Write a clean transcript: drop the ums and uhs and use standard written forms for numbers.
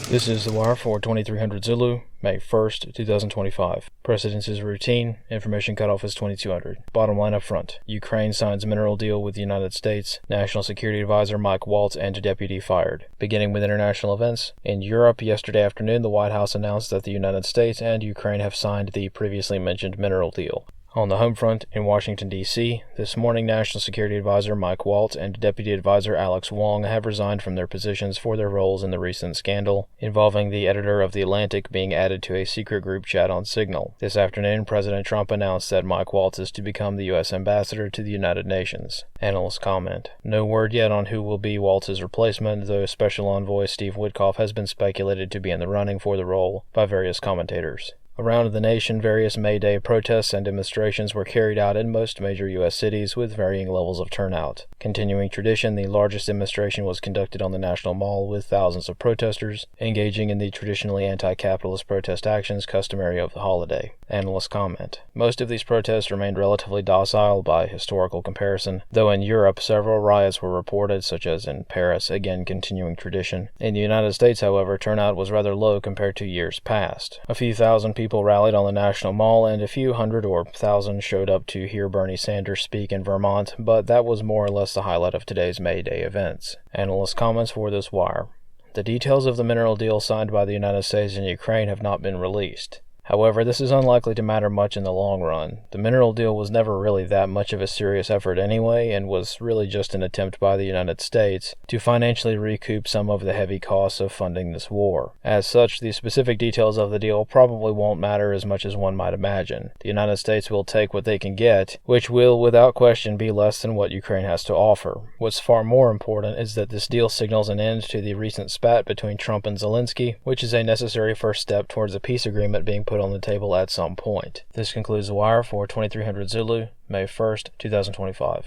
This is The Wire for 2300 Zulu, May 1st, 2025. Precedence is routine. Information cutoff is 2200. Bottom line up front. Ukraine signs mineral deal with the United States. National Security Advisor Mike Waltz and deputy fired. Beginning with international events. In Europe, yesterday afternoon, the White House announced that the United States and Ukraine have signed the previously mentioned mineral deal. On the home front, in Washington, D.C., this morning National Security Advisor Mike Waltz and Deputy Advisor Alex Wong have resigned from their positions for their roles in the recent scandal involving the editor of The Atlantic being added to a secret group chat on Signal. This afternoon, President Trump announced that Mike Waltz is to become the U.S. ambassador to the United Nations. Analysts comment. No word yet on who will be Waltz's replacement, though Special Envoy Steve Witkoff has been speculated to be in the running for the role by various commentators. Around the nation, various May Day protests and demonstrations were carried out in most major U.S. cities with varying levels of turnout. Continuing tradition, the largest demonstration was conducted on the National Mall with thousands of protesters engaging in the traditionally anti-capitalist protest actions customary of the holiday. Analysts comment. Most of these protests remained relatively docile by historical comparison, though in Europe several riots were reported, such as in Paris, again continuing tradition. In the United States, however, turnout was rather low compared to years past. A few thousand people rallied on the National Mall, and a few hundred or thousand showed up to hear Bernie Sanders speak in Vermont, but that was more or less the highlight of today's May Day events. Analyst comments for this wire. The details of the mineral deal signed by the United States and Ukraine have not been released. However, this is unlikely to matter much in the long run. The mineral deal was never really that much of a serious effort anyway, and was really just an attempt by the United States to financially recoup some of the heavy costs of funding this war. As such, the specific details of the deal probably won't matter as much as one might imagine. The United States will take what they can get, which will without question be less than what Ukraine has to offer. What's far more important is that this deal signals an end to the recent spat between Trump and Zelensky, which is a necessary first step towards a peace agreement being put on the table at some point. This concludes The Wire for 2300 Zulu, May 1st, 2025.